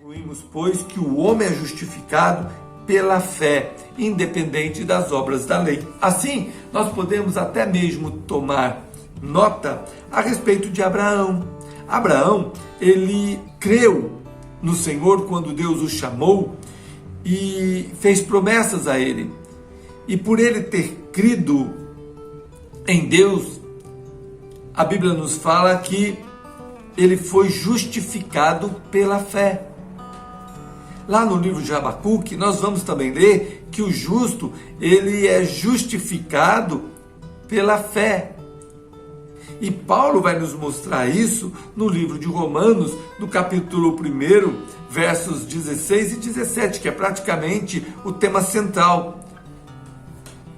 Concluímos, pois, que o homem é justificado pela fé, independente das obras da lei. Assim, nós podemos até mesmo tomar nota a respeito de Abraão. Abraão, ele creu no Senhor quando Deus o chamou e fez promessas a ele. E por ele ter crido em Deus, a Bíblia nos fala que ele foi justificado pela fé. Lá no livro de Abacuque, nós vamos também ler que o justo, ele é justificado pela fé. E Paulo vai nos mostrar isso no livro de Romanos, no capítulo 1, versos 16 e 17, que é praticamente o tema central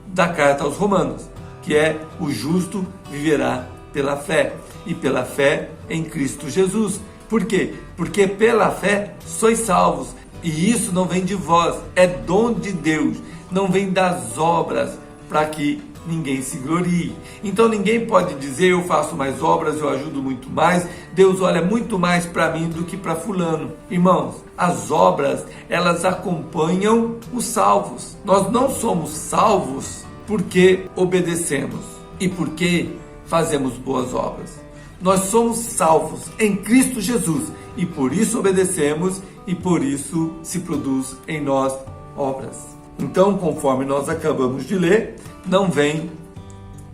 da carta aos Romanos, que é: o justo viverá pela fé, e pela fé em Cristo Jesus. Por quê? Porque pela fé sois salvos, e isso não vem de vós, é dom de Deus, não vem das obras, para que ninguém se glorie. Então ninguém pode dizer: eu faço mais obras, eu ajudo muito mais, Deus olha muito mais para mim do que para fulano. Irmãos, as obras, elas acompanham os salvos. Nós não somos salvos porque obedecemos e porque fazemos boas obras. Nós somos salvos em Cristo Jesus e por isso obedecemos e por isso se produz em nós obras. Então, conforme nós acabamos de ler, não vem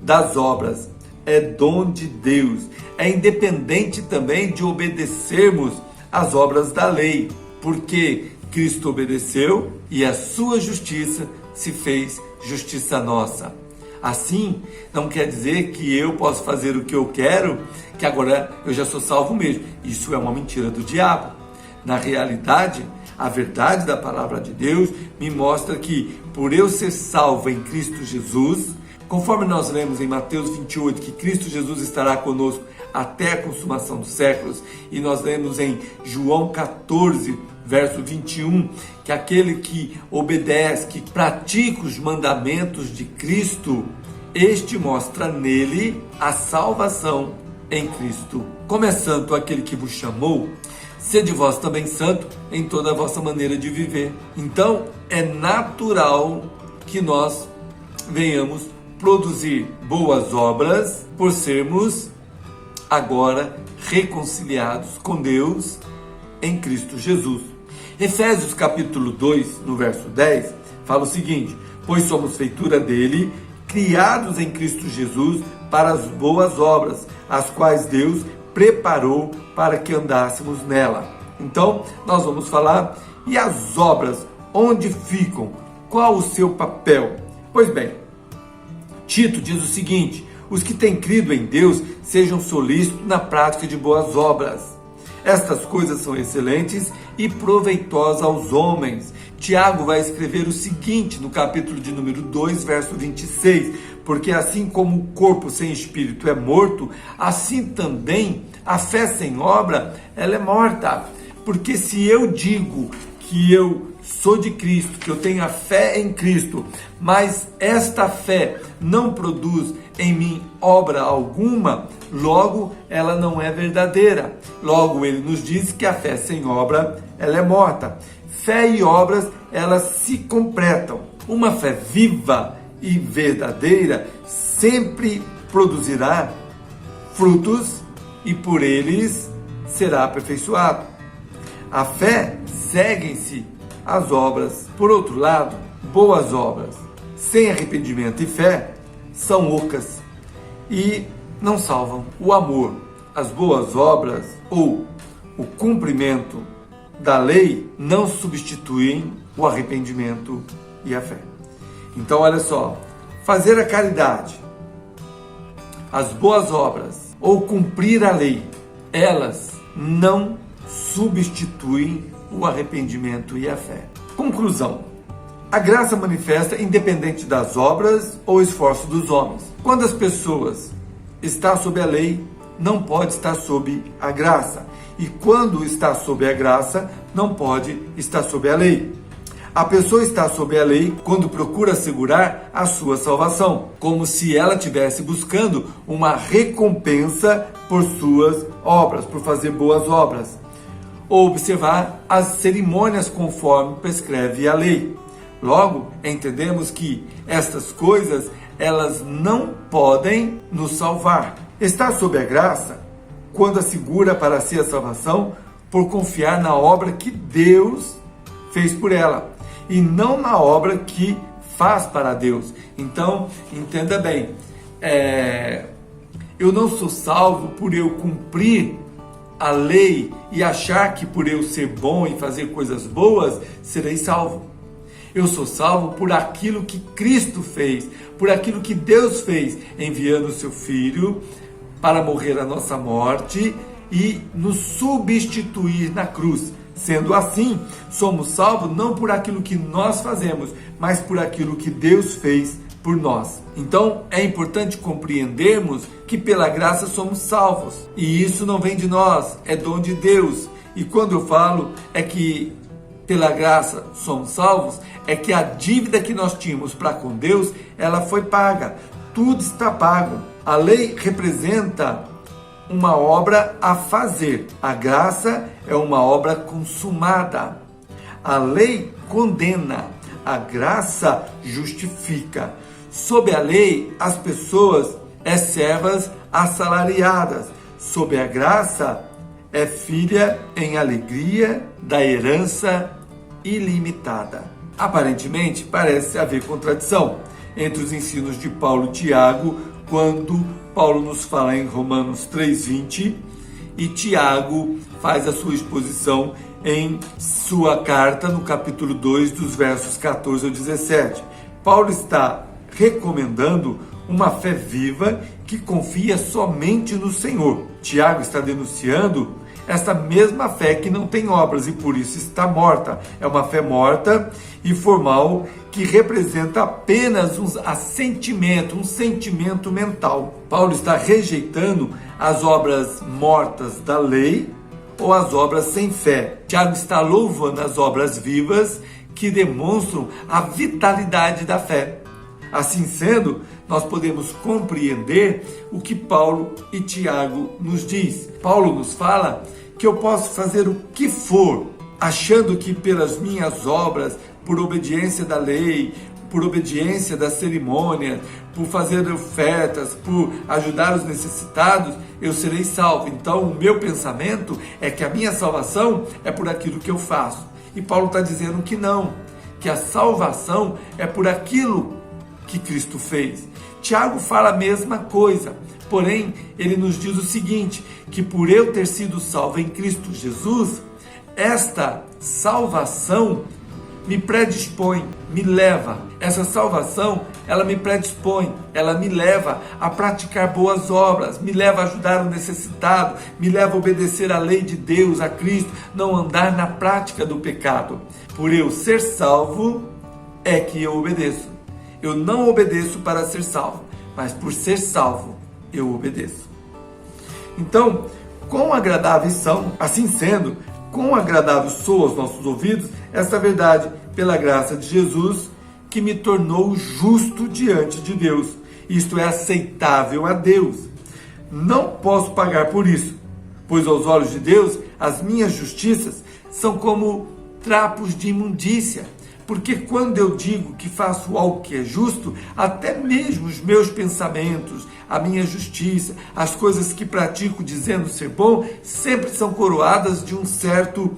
das obras, é dom de Deus. É independente também de obedecermos às obras da lei, porque Cristo obedeceu e a sua justiça se fez justiça nossa. Assim, não quer dizer que eu posso fazer o que eu quero, que agora eu já sou salvo mesmo. Isso é uma mentira do diabo. Na realidade, a verdade da palavra de Deus me mostra que, por eu ser salvo em Cristo Jesus, conforme nós lemos em Mateus 28, que Cristo Jesus estará conosco até a consumação dos séculos, e nós lemos em João 14, verso 21, que aquele que obedece, que pratica os mandamentos de Cristo, este mostra nele a salvação em Cristo. Como é santo aquele que vos chamou, sede vós também santo em toda a vossa maneira de viver. Então, é natural que nós venhamos produzir boas obras por sermos agora reconciliados com Deus em Cristo Jesus. Efésios capítulo 2, no verso 10, fala o seguinte: pois somos feitura dele, criados em Cristo Jesus para as boas obras, as quais Deus preparou para que andássemos nela. Então, nós vamos falar, e as obras, onde ficam? Qual o seu papel? Pois bem, Tito diz o seguinte: os que têm crido em Deus sejam solícitos na prática de boas obras. Estas coisas são excelentes e proveitosas aos homens. Tiago vai escrever o seguinte no capítulo de número 2, verso 26, porque assim como o corpo sem espírito é morto, assim também a fé sem obra, ela é morta. Porque se eu digo que eu sou de Cristo, que eu tenho a fé em Cristo, mas esta fé não produz em mim obra alguma, logo ela não é verdadeira. Logo ele nos diz que a fé sem obra, ela é morta. Fé e obras, elas se completam. Uma fé viva e verdadeira sempre produzirá frutos e por eles será aperfeiçoado. A fé segue-se as obras. Por outro lado, boas obras sem arrependimento e fé são ocas e não salvam. O amor, as boas obras ou o cumprimento da lei não substituem o arrependimento e a fé. Então, olha só, fazer a caridade, as boas obras ou cumprir a lei, elas não substituem o arrependimento e a fé. Conclusão: a graça manifesta independente das obras ou esforço dos homens. Quando as pessoas estão sob a lei, não pode estar sob a graça. E quando está sob a graça, não pode estar sob a lei. A pessoa está sob a lei quando procura assegurar a sua salvação, como se ela estivesse buscando uma recompensa por suas obras, por fazer boas obras. ou observar as cerimônias conforme prescreve a lei. Logo, entendemos que estas coisas, elas não podem nos salvar. Estar sob a graça, quando assegura para si a salvação, por confiar na obra que Deus fez por ela, e não na obra que faz para Deus. Então, entenda bem, eu não sou salvo por eu cumprir a lei e achar que por eu ser bom e fazer coisas boas, serei salvo. Eu sou salvo por aquilo que Cristo fez, por aquilo que Deus fez, enviando o seu Filho para morrer a nossa morte e nos substituir na cruz. Sendo assim, somos salvos não por aquilo que nós fazemos, mas por aquilo que Deus fez por nós. Então, é importante compreendermos que pela graça somos salvos. E isso não vem de nós, é dom de Deus. E quando eu falo é que pela graça somos salvos, é que a dívida que nós tínhamos para com Deus, ela foi paga. Tudo está pago. A lei representa uma obra a fazer. A graça é uma obra consumada. A lei condena. A graça justifica. Sob a lei, as pessoas é servas assalariadas. Sob a graça, é filha em alegria da herança ilimitada. Aparentemente, parece haver contradição entre os ensinos de Paulo e Tiago, quando Paulo nos fala em Romanos 3:20 e Tiago faz a sua exposição em sua carta no capítulo 2, dos versos 14 ao 17. Paulo está recomendando uma fé viva que confia somente no Senhor. Tiago está denunciando essa mesma fé que não tem obras e por isso está morta. É uma fé morta e formal que representa apenas um sentimento mental. Paulo está rejeitando as obras mortas da lei ou as obras sem fé. Tiago está louvando as obras vivas que demonstram a vitalidade da fé. Assim sendo, nós podemos compreender o que Paulo e Tiago nos diz. Paulo nos fala que eu posso fazer o que for, achando que pelas minhas obras, por obediência da lei, por obediência da cerimônia, por fazer ofertas, por ajudar os necessitados, eu serei salvo. Então, o meu pensamento é que a minha salvação é por aquilo que eu faço. E Paulo está dizendo que não, que a salvação é por aquilo que Cristo fez. Tiago fala a mesma coisa, porém, ele nos diz o seguinte, que por eu ter sido salvo em Cristo Jesus, esta salvação me predispõe, me leva. Essa salvação, ela me predispõe, ela me leva a praticar boas obras, me leva a ajudar o necessitado, me leva a obedecer à lei de Deus, a Cristo, não andar na prática do pecado. Por eu ser salvo, é que eu obedeço. Eu não obedeço para ser salvo, mas por ser salvo, eu obedeço. Então, quão agradáveis são, assim sendo, quão agradável soa aos nossos ouvidos esta verdade, pela graça de Jesus, que me tornou justo diante de Deus. Isto é aceitável a Deus. Não posso pagar por isso, pois aos olhos de Deus, as minhas justiças são como trapos de imundícia. Porque quando eu digo que faço algo que é justo, até mesmo os meus pensamentos, a minha justiça, as coisas que pratico dizendo ser bom, sempre são coroadas de um certo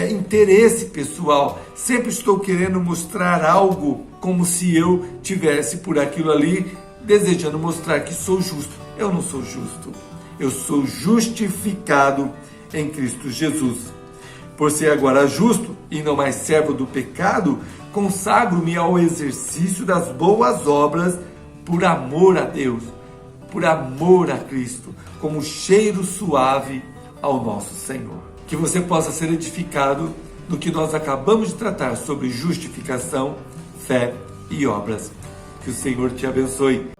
interesse pessoal. Sempre estou querendo mostrar algo como se eu tivesse por aquilo ali, desejando mostrar que sou justo. Eu não sou justo. Eu sou justificado em Cristo Jesus. Por ser agora justo e não mais servo do pecado, consagro-me ao exercício das boas obras por amor a Deus, por amor a Cristo, como cheiro suave ao nosso Senhor. Que você possa ser edificado no que nós acabamos de tratar sobre justificação, fé e obras. Que o Senhor te abençoe.